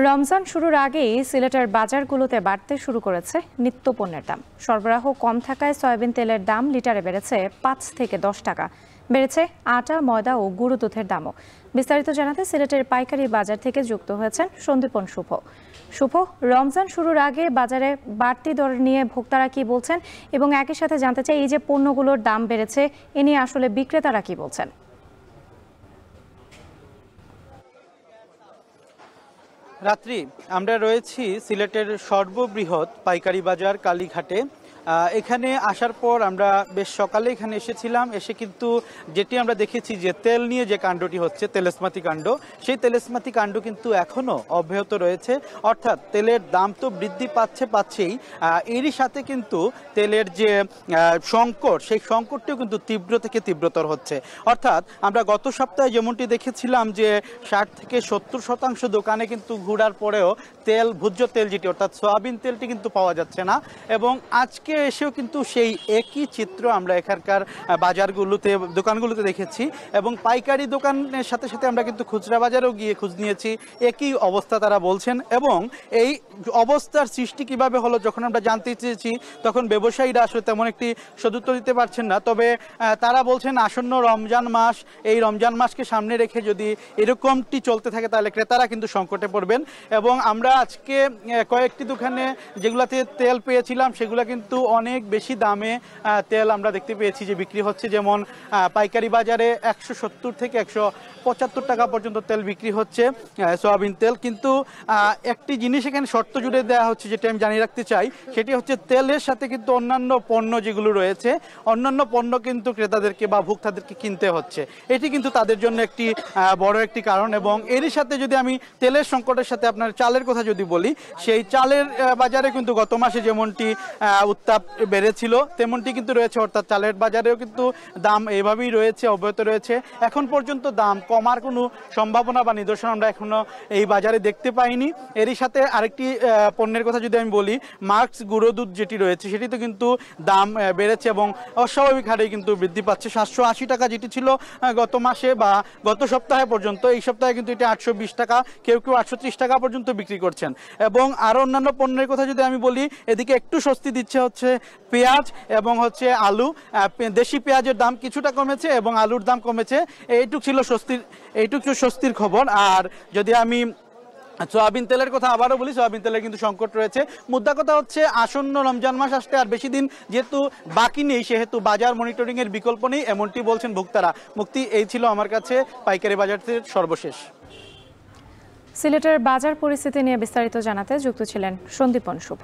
রমজান শুরুর আগেই সিলেটের বাজারগুলোতে বাড়তে শুরু করেছে নিত্যপণ্যের দাম। সরবরাহ কম থাকায় সয়াবিন তেলের দাম লিটারে বেড়েছে ৫ থেকে ১০ টাকা। বেড়েছে আটা, ময়দা ও গুঁড়ো দুধের দামও। বিস্তারিত জানাতে সিলেটের পাইকারি বাজার থেকে যুক্ত হয়েছেন সন্দীপন শুভ। শুভ, রমজান শুরুর আগে বাজারে বাড়তি দর নিয়ে ভোক্তারা কি বলছেন এবং একই সাথে জানতে চাই এই যে পণ্যগুলোর দাম বেড়েছে এ নিয়ে আসলে বিক্রেতারা কি বলছেন? রাত্রি আমরা রয়েছি সিলেটের সর্ববৃহৎ পাইকারি বাজার কালীঘাটে। এখানে আসার পর আমরা বেশ সকালে এখানে এসেছিলাম। এসে কিন্তু যেটি আমরা দেখেছি যে তেল নিয়ে যে কাণ্ডটি হচ্ছে, তেলেসমাতি কাণ্ড, সেই তেলেসমাতি কাণ্ড কিন্তু এখনও অব্যাহত রয়েছে। অর্থাৎ তেলের দাম তো বৃদ্ধি পাচ্ছেই, এরই সাথে কিন্তু তেলের যে সংকট, সেই সংকটটিও কিন্তু তীব্র থেকে তীব্রতর হচ্ছে। অর্থাৎ আমরা গত সপ্তাহে যেমনটি দেখেছিলাম যে ৬০ থেকে ৭০% দোকানে কিন্তু ঘোরার পরেও তেল, ভোজ্য তেল যেটি অর্থাৎ সয়াবিন তেলটি কিন্তু পাওয়া যাচ্ছে না। এবং আজকে এসেও কিন্তু সেই একই চিত্র আমরা এখানকার বাজারগুলোতে, দোকানগুলোতে দেখেছি। এবং পাইকারি দোকানের সাথে সাথে আমরা কিন্তু খুচরা বাজারেও গিয়ে খোঁজ নিয়েছি, একই অবস্থা তারা বলছেন। এবং এই অবস্থার সৃষ্টি কিভাবে হলো যখন আমরা জানতে চেয়েছি, তখন ব্যবসায়ীরা আসলে তেমন একটি সদুত্তর দিতে পারছেন না। তবে তারা বলছেন আসন্ন রমজান মাস, এই রমজান মাসকে সামনে রেখে যদি এরকমটি চলতে থাকে তাহলে ক্রেতারা কিন্তু সংকটে পড়বেন। এবং আমরা আজকে কয়েকটি দোকানে যেগুলাতে তেল পেয়েছিলাম সেগুলো কিন্তু অনেক বেশি দামে তেল আমরা দেখতে পেয়েছি যে বিক্রি হচ্ছে। যেমন পাইকারি বাজারে ১৭০ থেকে ১৭৫ টাকা পর্যন্ত তেল বিক্রি হচ্ছে, সয়াবিন তেল। কিন্তু একটি জিনিস এখানে শর্ত জুড়ে দেওয়া হচ্ছে, যেটা আমি জানিয়ে রাখতে চাই, সেটি হচ্ছে তেলের সাথে কিন্তু অন্যান্য পণ্য যেগুলো রয়েছে, অন্যান্য পণ্য কিন্তু ক্রেতাদেরকে বা ভোক্তাদেরকে কিনতে হচ্ছে। এটি কিন্তু তাদের জন্য একটি বড় একটি কারণ। এবং এরই সাথে যদি আমি তেলের সংকটের সাথে আপনার চালের কথা যদি বলি, সেই চালের বাজারে কিন্তু গত মাসে যেমনটি উত্তাপ বেড়েছিল তেমনটি কিন্তু রয়েছে। অর্থাৎ চালের বাজারেও কিন্তু দাম এভাবেই রয়েছে, অব্যাহত রয়েছে। এখন পর্যন্ত দাম কমার কোনো সম্ভাবনা বা নিদর্শন আমরা এখনো এই বাজারে দেখতে পাইনি। এরই সাথে আরেকটি পণ্যের কথা যদি আমি বলি, মার্কস গুঁড়ো দুধ যেটি রয়েছে সেটিতে কিন্তু দাম বেড়েছে এবং অস্বাভাবিক হারে কিন্তু বৃদ্ধি পাচ্ছে। ৭৮০ টাকা যেটি ছিল গত মাসে বা গত সপ্তাহে পর্যন্ত, এই সপ্তাহে কিন্তু এটা ৮২০ টাকা, কেউ কেউ ৮৩০ টাকা পর্যন্ত বিক্রি করছেন। এবং আরও অন্যান্য পণ্যের কথা যদি আমি বলি, এদিকে একটু স্বস্তি দিচ্ছে হচ্ছে পেঁয়াজ এবং হচ্ছে আলু। দেশি পেঁয়াজের দাম কিছুটা কমেছে এবং আলুর দাম কমেছে। এইটুকু স্বস্তির খবর। আর যদি আমি সয়াবিন তেলের কথা আবারও বলি, সয়াবিন তেলের কিন্তু সংকট রয়েছে। মুদ্রা কথা হচ্ছে আসন্ন রমজান মাস আসতে আর বেশি দিন যেহেতু বাকি নেই, সেহেতু বাজার মনিটরিং এর বিকল্প নেই, এমনটি বলছেন ভোক্তারা। মুক্তি, এই ছিল আমার কাছে পাইকারি বাজারের সর্বশেষ। সিলেটের বাজার পরিস্থিতি নিয়ে বিস্তারিত জানাতে যুক্ত ছিলেন সন্দীপন শুভ।